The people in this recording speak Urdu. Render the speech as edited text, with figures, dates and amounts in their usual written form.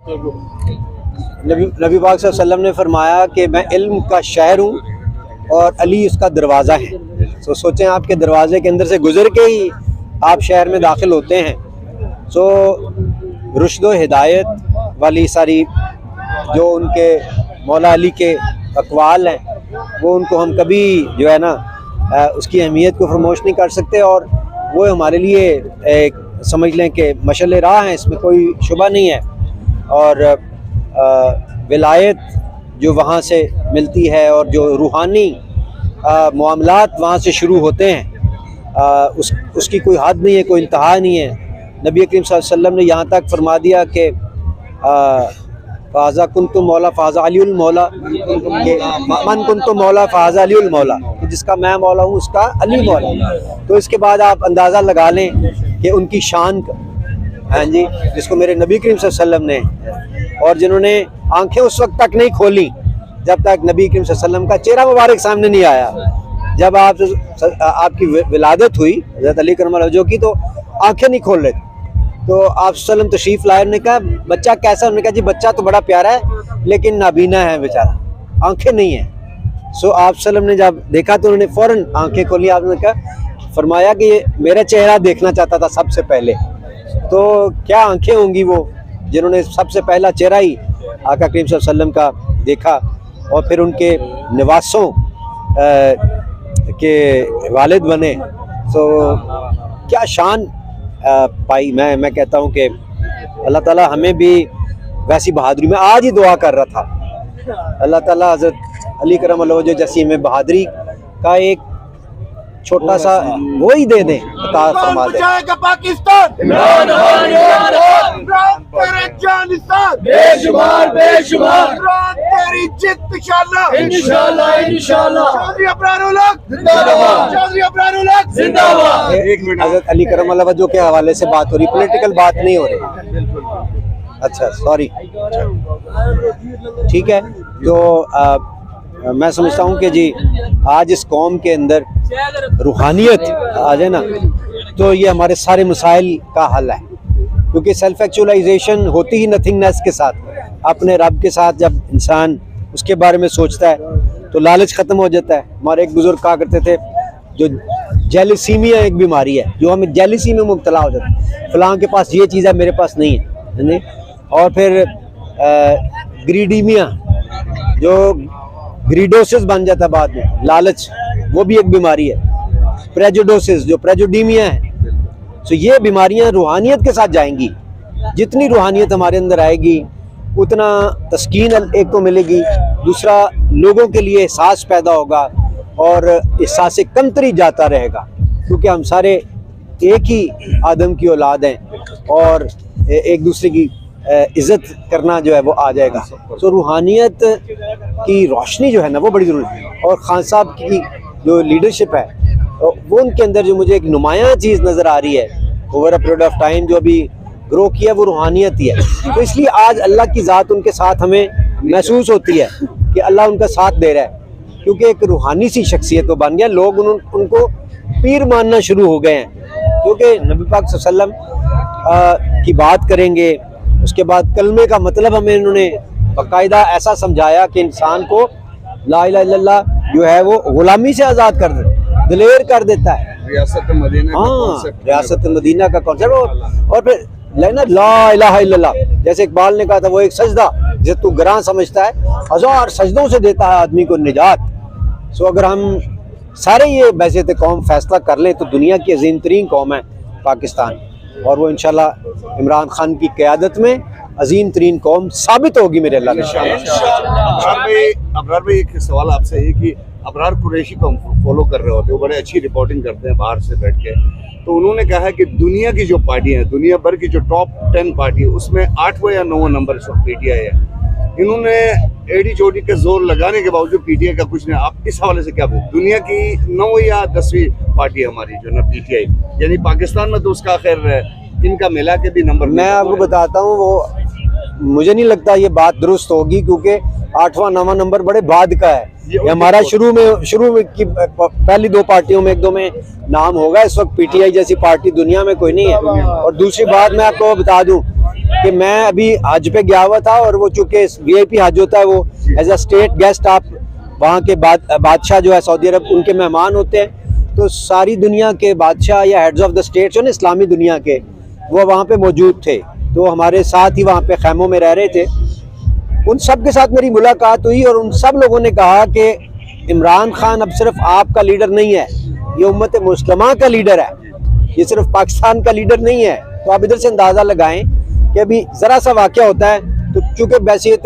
نبی پاک صلی اللہ علیہ وسلم نے فرمایا کہ میں علم کا شہر ہوں اور علی اس کا دروازہ ہے. سو سوچیں آپ کے دروازے کے اندر سے گزر کے ہی آپ شہر میں داخل ہوتے ہیں. سو رشد و ہدایت والی ساری جو ان کے مولا علی کے اقوال ہیں وہ ان کو ہم کبھی جو ہے نا اس کی اہمیت کو فراموش نہیں کر سکتے, اور وہ ہمارے لیے ایک سمجھ لیں کہ مشعل راہ ہیں, اس میں کوئی شبہ نہیں ہے. اور ولایت جو وہاں سے ملتی ہے اور جو روحانی معاملات وہاں سے شروع ہوتے ہیں اس کی کوئی حد نہیں ہے, کوئی انتہا نہیں ہے. نبی کریم صلی اللہ علیہ وسلم نے یہاں تک فرما دیا کہ فاذا کنتم مولا فاذا علی المولا, من کنتم مولا فاذا علی المولا, جس کا میں مولا ہوں اس کا علی مولا. تو اس کے بعد آپ اندازہ لگا لیں کہ ان کی شان کا, ہاں جی, جس کو میرے نبی کریم صلی اللہ علیہ وسلم نے, اور جنہوں نے آنکھیں اس وقت تک نہیں کھولی جب تک نبی کریم صلی اللہ علیہ وسلم کا چہرہ مبارک سامنے نہیں آیا. جب آپ کی ولادت ہوئی حضرت علی کرم اللہ وجہہ کی تو آنکھیں نہیں کھول رہے تھے, تو آپ صلی اللہ علیہ وسلم تشریف لائے, نے کہا بچہ کیسا؟ انہوں نے کہا جی بچہ تو بڑا پیارا ہے لیکن نابینا ہے بیچارہ, آنکھیں نہیں ہیں. سو آپ صلی اللہ علیہ وسلم نے جب دیکھا تو انہوں نے فوراً آنکھیں کھولی. آپ نے کہا فرمایا کہ یہ میرا چہرہ دیکھنا چاہتا تھا سب سے پہلے. تو کیا آنکھیں ہوں گی وہ جنہوں نے سب سے پہلا چہرہ ہی آقا کریم صلی اللہ علیہ وسلم کا دیکھا, اور پھر ان کے نواسوں کے والد بنے. تو کیا شان پائی. میں کہتا ہوں کہ اللہ تعالیٰ ہمیں بھی ویسی بہادری, میں آج ہی دعا کر رہا تھا اللہ تعالیٰ حضرت علی کرم اللہ وجہہ جیسی ہمیں بہادری کا ایک چھوٹا سا وہی دے دیں, عطا فرما دیں. حضرت علی کرم اللہ وجہہ کے حوالے سے بات ہو رہی, پولیٹیکل بات نہیں ہو رہی. اچھا سوری, ٹھیک ہے. تو میں سمجھتا ہوں کہ جی آج اس قوم کے اندر روحانیت آ جائے نا تو یہ ہمارے سارے مسائل کا حل ہے, کیونکہ سیلف ایکچولائزیشن ہوتی ہی نتھنگنیس کے ساتھ, اپنے رب کے ساتھ جب انسان اس کے بارے میں سوچتا ہے تو لالچ ختم ہو جاتا ہے. ہمارے ایک بزرگ کہا کرتے تھے جو جیلسیمیا ایک بیماری ہے, جو ہمیں جیلسی میں مبتلا ہو جاتا ہے, فلاں کے پاس یہ چیز ہے میرے پاس نہیں ہے. اور پھر گریڈیمیا جو گریڈوسس بن جاتا ہے بعد میں, لالچ, وہ بھی ایک بیماری ہے. پریجوڈوسس جو پریجوڈیمیا ہے. سو یہ بیماریاں روحانیت کے ساتھ جائیں گی. جتنی روحانیت ہمارے اندر آئے گی اتنا تسکین ایک کو ملے گی, دوسرا لوگوں کے لیے احساس پیدا ہوگا اور احساس کمتری جاتا رہے گا, کیونکہ ہم سارے ایک ہی آدم کی اولاد ہیں اور ایک دوسرے کی عزت کرنا جو ہے وہ آ جائے گا. تو روحانیت کی روشنی جو ہے نا وہ بڑی ضروری ہے. اور خان صاحب کی جو لیڈرشپ ہے وہ ان کے اندر جو مجھے ایک نمایاں چیز نظر آ رہی ہے over a period of time, جو ابھی گرو کیا وہ روحانیت ہی ہے. تو اس لیے آج اللہ کی ذات ان کے ساتھ ہمیں محسوس ہوتی ہے کہ اللہ ان کا ساتھ دے رہا ہے, کیونکہ ایک روحانی سی شخصیت وہ بن گیا. لوگ ان کو پیر ماننا شروع ہو گئے ہیں, کیونکہ نبی پاک صلی اللہ علیہ وسلم کی بات کریں گے. اس کے بعد کلمے کا مطلب ہمیں انہوں نے باقاعدہ ایسا سمجھایا کہ انسان کو لا الہ الا اللہ جو ہے وہ غلامی سے آزاد کر دیتا, دلیر کر دیتا ہے. ریاست مدینہ, ہاں, ریاست مدینہ کا کانسیپٹ. اور پھر لا الہ الا اللہ, جیسے اقبال نے کہا تھا, وہ ایک سجدہ جسے تو گراں سمجھتا ہے, 1000 سجدوں سے دیتا ہے آدمی کو نجات. سو اگر ہم سارے یہ بیضیت قوم فیصلہ کر لیں تو دنیا کی عظیم ترین قوم ہے پاکستان, اور وہ انشاءاللہ عمران خان کی قیادت میں عظیم ترین قوم ثابت ہوگی میرے اللہ کے ساتھ. ابرار بھائی ایک سوال آپ سے ہے کہ ابرار قریشی کو ہم فالو کر رہے ہوتے ہیں, وہ بڑے اچھی رپورٹنگ کرتے ہیں باہر سے بیٹھ کے. تو انہوں نے کہا کہ دنیا کی جو پارٹیاں ہیں, دنیا بھر کی جو ٹاپ 10 پارٹی ہے, اس میں 8واں یا 9واں نمبر اس وقت پی ٹی آئی ہے. انہوں نے ایڈی چوٹی کے زور لگانے کے باوجود پی ٹی آئی کا کچھ نہیں. آپ اس حوالے سے کیا بولتے؟ دنیا کی 9ویں یا 10ویں پارٹی ہے ہماری جو نا پی ٹی آئی, یعنی پاکستان میں تو اس کا خیر ان کا ملا کے بھی نمبر. میں آپ کو بتاتا ہوں, وہ مجھے نہیں لگتا یہ بات درست ہوگی, کیونکہ 8واں 9واں نمبر بڑے بعد کا ہے. یہ ہمارا شروع میں کی پہلی 2 پارٹیوں میں 1-2 میں نام ہوگا. اس وقت پی ٹی آئی جیسی پارٹی دنیا میں کوئی نہیں ہے. اور دوسری بات میں آپ کو بتا دوں کہ میں ابھی حج پہ گیا ہوا تھا اور وہ چونکہ VIP حج ہوتا ہے وہ ایز اے اسٹیٹ گیسٹ آپ وہاں کے بادشاہ جو ہے سعودی عرب ان کے مہمان ہوتے ہیں، تو ساری دنیا کے بادشاہ یا ہیڈز آف دا اسٹیٹ جو نا اسلامی دنیا کے وہ وہاں پہ موجود تھے، تو ہمارے ساتھ ہی وہاں پہ خیموں میں رہ رہے تھے. ان سب کے ساتھ میری ملاقات ہوئی اور ان سب لوگوں نے کہا کہ عمران خان اب صرف آپ کا لیڈر نہیں ہے، یہ امت مسلمہ کا لیڈر ہے، یہ صرف پاکستان کا لیڈر نہیں ہے. تو آپ ادھر سے اندازہ لگائیں کہ ابھی ذرا سا واقعہ ہوتا ہے تو چونکہ بحیثیت